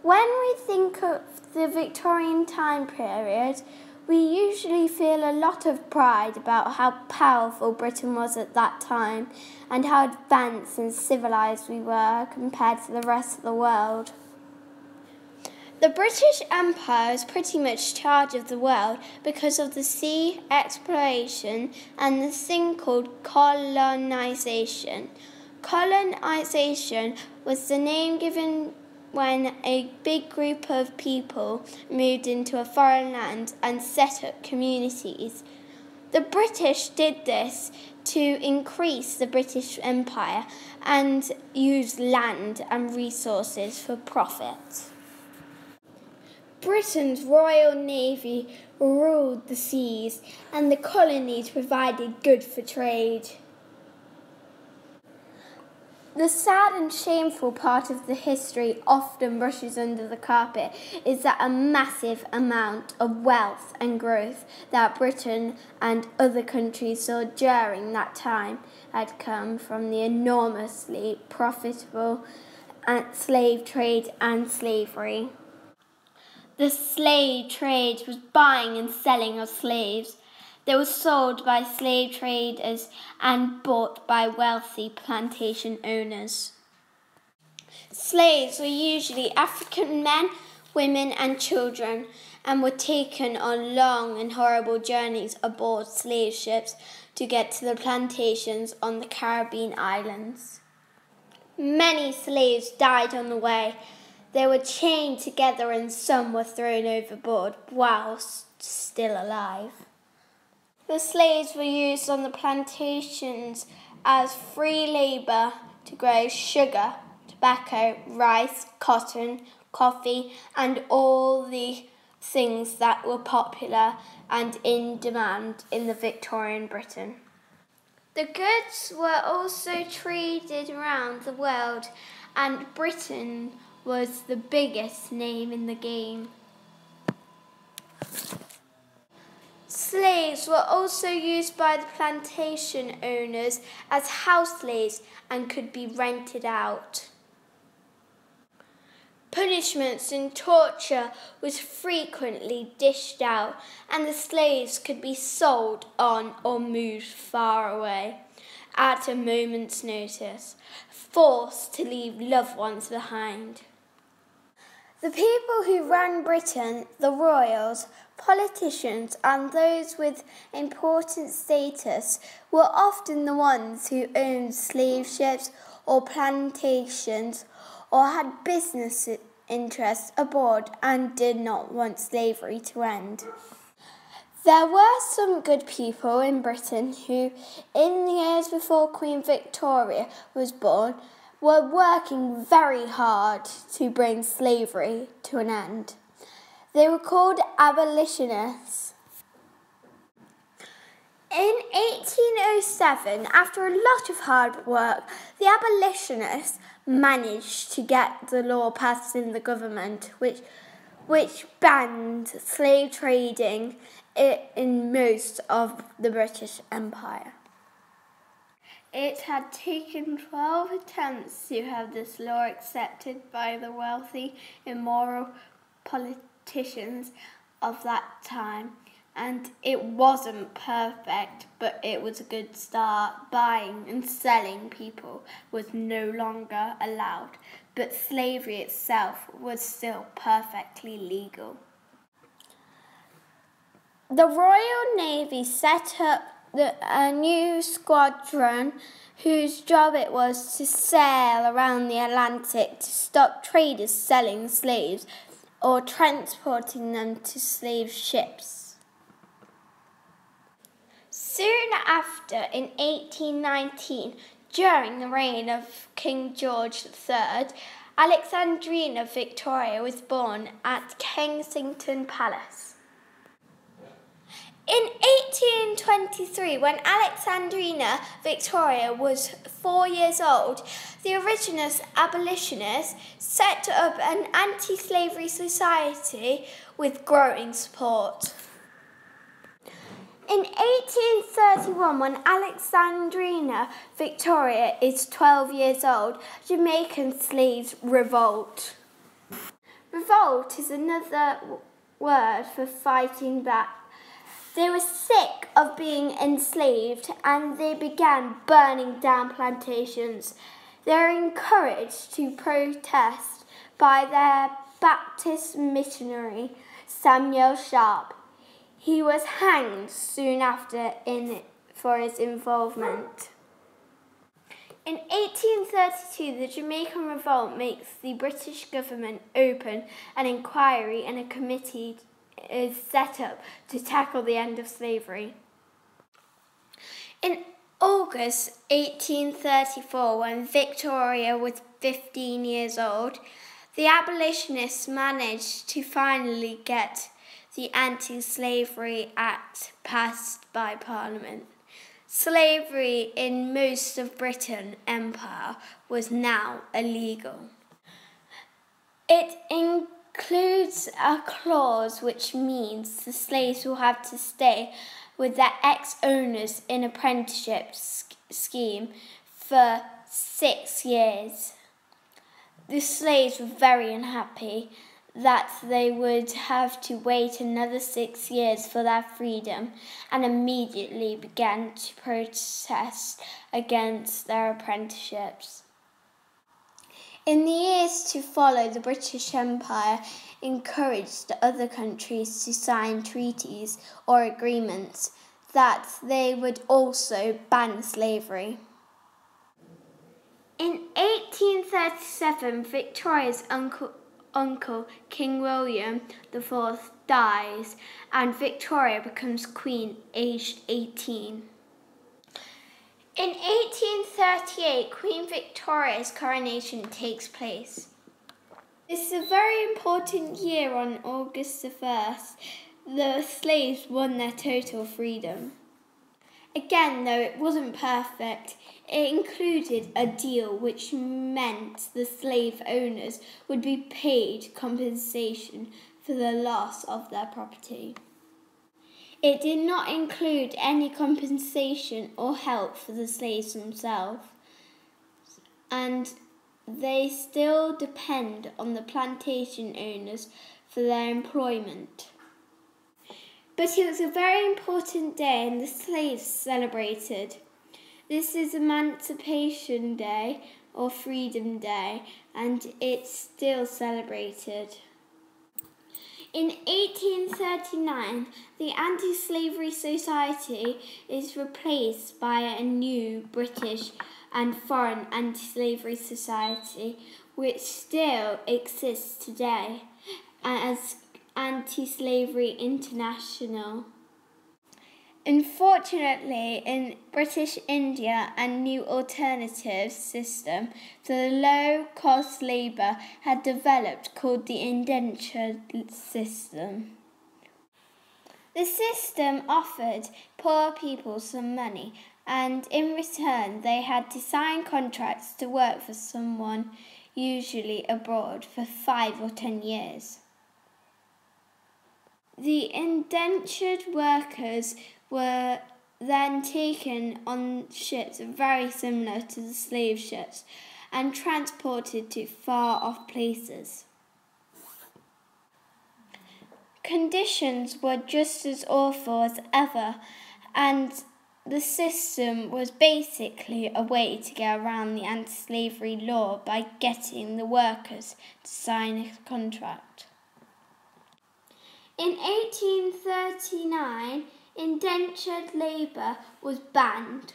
When we think of the Victorian time period, we usually feel a lot of pride about how powerful Britain was at that time and how advanced and civilised we were compared to the rest of the world. The British Empire was pretty much in charge of the world because of the sea exploration and the thing called colonisation. Colonisation was the name given when a big group of people moved into a foreign land and set up communities. The British did this to increase the British Empire and use land and resources for profit. Britain's Royal Navy ruled the seas and the colonies provided goods for trade. The sad and shameful part of the history often brushes under the carpet is that a massive amount of wealth and growth that Britain and other countries saw during that time had come from the enormously profitable slave trade and slavery. The slave trade was buying and selling of slaves. They were sold by slave traders and bought by wealthy plantation owners. Slaves were usually African men, women and children and were taken on long and horrible journeys aboard slave ships to get to the plantations on the Caribbean islands. Many slaves died on the way. They were chained together and some were thrown overboard whilst still alive. The slaves were used on the plantations as free labour to grow sugar, tobacco, rice, cotton, coffee, and all the things that were popular and in demand in the Victorian Britain. The goods were also traded around the world, and Britain was the biggest name in the game. Slaves were also used by the plantation owners as house slaves and could be rented out. Punishments and torture was frequently dished out, and the slaves could be sold on or moved far away at a moment's notice, forced to leave loved ones behind. The people who ran Britain, the royals, politicians and those with important status were often the ones who owned slave ships or plantations or had business interests aboard and did not want slavery to end. There were some good people in Britain who, in the years before Queen Victoria was born, were working very hard to bring slavery to an end. They were called abolitionists. In 1807, after a lot of hard work, the abolitionists managed to get the law passed in the government, which banned slave trading in most of the British Empire. It had taken 12 attempts to have this law accepted by the wealthy, immoral politicians of that time, and it wasn't perfect, but it was a good start. Buying and selling people was no longer allowed, but slavery itself was still perfectly legal. The Royal Navy set up a new squadron whose job it was to sail around the Atlantic to stop traders selling slaves or transporting them to slave ships. Soon after, in 1819, during the reign of King George III, Alexandrina Victoria was born at Kensington Palace. In 1823, when Alexandrina Victoria was 4 years old, the original abolitionists set up an anti-slavery society with growing support. In 1831, when Alexandrina Victoria is 12 years old, Jamaican slaves revolt. revolt is another word for fighting back. They were sick of being enslaved and they began burning down plantations. They were encouraged to protest by their Baptist missionary, Samuel Sharp. He was hanged soon after for his involvement. In 1832, the Jamaican Revolt makes the British government open an inquiry and a committee is set up to tackle the end of slavery. In August 1834, when Victoria was 15 years old, the abolitionists managed to finally get the Anti-Slavery Act passed by Parliament. Slavery in most of Britain Empire was now illegal. It includes a clause which means the slaves will have to stay with their ex-owners in apprenticeship scheme for 6 years. The slaves were very unhappy that they would have to wait another 6 years for their freedom and immediately began to protest against their apprenticeships. In the years to follow, the British Empire encouraged other countries to sign treaties or agreements that they would also ban slavery. In 1837, Victoria's uncle, King William IV, dies and Victoria becomes queen aged 18. In 1838, Queen Victoria's coronation takes place. This is a very important year. On August the 1st, the slaves won their total freedom. Again, though it wasn't perfect, it included a deal which meant the slave owners would be paid compensation for the loss of their property. It did not include any compensation or help for the slaves themselves, and they still depend on the plantation owners for their employment. But it was a very important day and the slaves celebrated. This is Emancipation Day or Freedom Day, and it's still celebrated. In 1839, the Anti-Slavery Society is replaced by a new British and foreign anti-slavery society, which still exists today as Anti-Slavery International. Unfortunately, in British India, a new alternative system for the low-cost labour had developed called the indentured system. The system offered poor people some money, and in return they had to sign contracts to work for someone, usually abroad, for 5 or 10 years. The indentured workers were then taken on ships very similar to the slave ships and transported to far-off places. Conditions were just as awful as ever, and the system was basically a way to get around the anti-slavery law by getting the workers to sign a contract. In 1839, indentured labour was banned.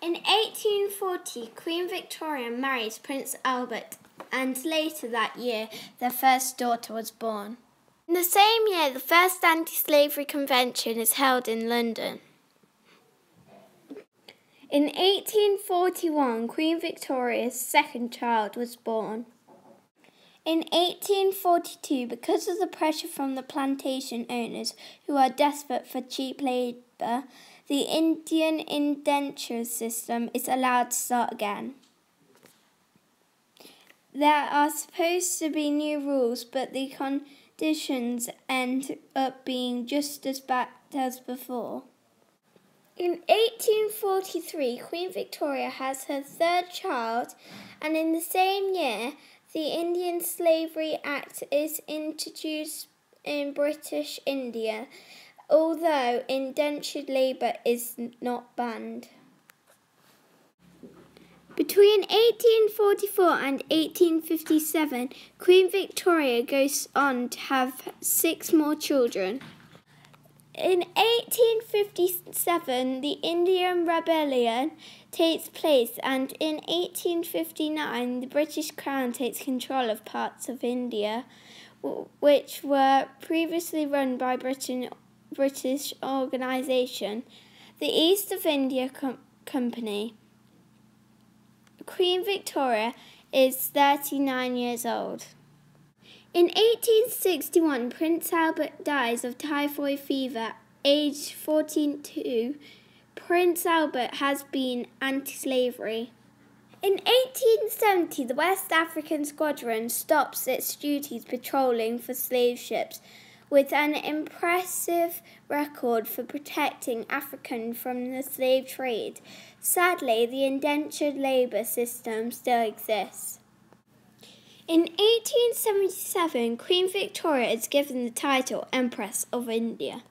In 1840, Queen Victoria married Prince Albert, and later that year, their first daughter was born. In the same year, the first anti-slavery convention is held in London. In 1841, Queen Victoria's second child was born. In 1842, because of the pressure from the plantation owners who are desperate for cheap labour, the Indian indenture system is allowed to start again. There are supposed to be new rules, but the conditions end up being just as bad as before. In 1843, Queen Victoria has her third child, and in the same year, The Indian Slavery Act is introduced in British India, although indentured labour is not banned. Between 1844 and 1857, Queen Victoria goes on to have 6 more children. In 1857, the Indian Rebellion takes place, and in 1859, the British Crown takes control of parts of India, which were previously run by British organisation, the East of India Company. Queen Victoria is 39 years old. In 1861, Prince Albert dies of typhoid fever, aged 42. Prince Albert has been anti-slavery. In 1870, the West African Squadron stops its duties patrolling for slave ships, with an impressive record for protecting Africans from the slave trade. Sadly, the indentured labour system still exists. In 1877, Queen Victoria is given the title Empress of India.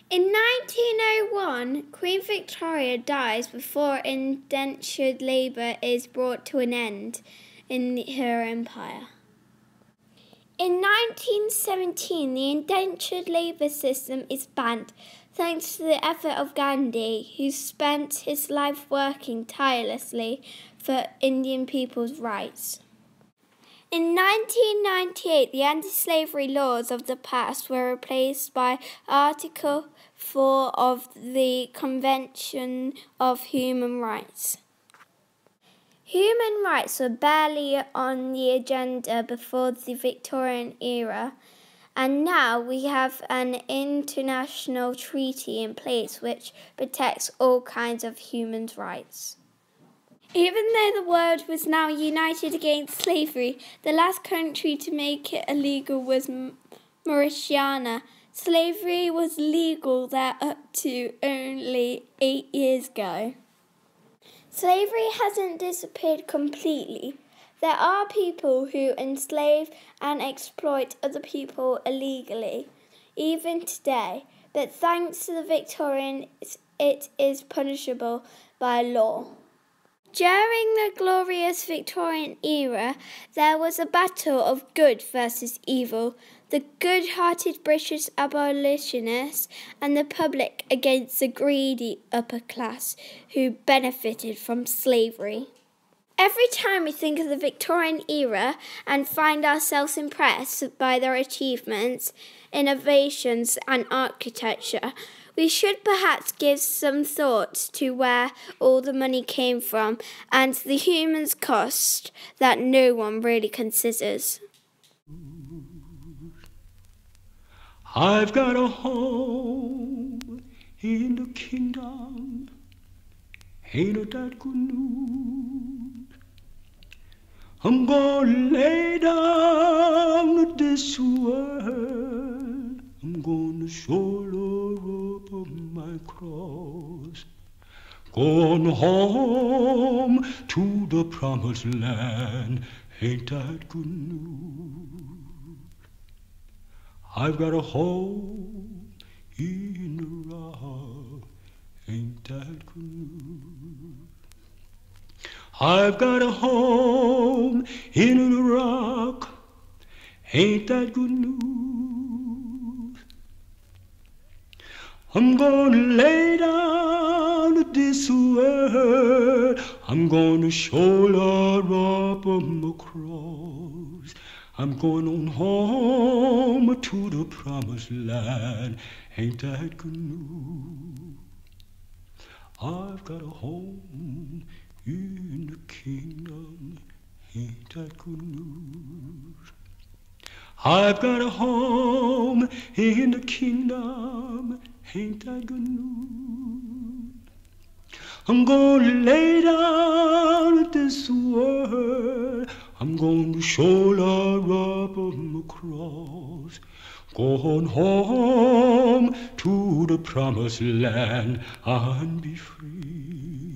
In 1901, Queen Victoria dies before indentured labour is brought to an end in her empire. In 1917, the indentured labour system is banned, thanks to the effort of Gandhi, who spent his life working tirelessly for Indian people's rights. In 1998, the anti-slavery laws of the past were replaced by Article 4 of the Convention of Human Rights. Human rights were barely on the agenda before the Victorian era, and now we have an international treaty in place which protects all kinds of human rights. Even though the world was now united against slavery, the last country to make it illegal was Mauritania. Slavery was legal there up to only 8 years ago. Slavery hasn't disappeared completely. There are people who enslave and exploit other people illegally, even today, but thanks to the Victorian, it is punishable by law. During the glorious Victorian era, there was a battle of good versus evil, the good-hearted British abolitionists and the public against the greedy upper class who benefited from slavery. Every time we think of the Victorian era and find ourselves impressed by their achievements, innovations and architecture, we should perhaps give some thought to where all the money came from and the human cost that no one really considers. I've got a home in the kingdom, ain't that good news? I'm gonna lay down this world, I'm gonna shoulder up my cross, going home to the promised land, ain't that good news? I've got a home in the rock, ain't that good news? I've got a home in the rock, ain't that good news? I'm gonna lay down this world, I'm gonna shoulder up my cross, I'm going on home to the promised land, ain't that good news? I've got a home in the kingdom, ain't that good news? I've got a home in the kingdom, ain't that good news? I'm gonna lay down this world, I'm gonna shoulder up my cross, going home to the promised land and be free.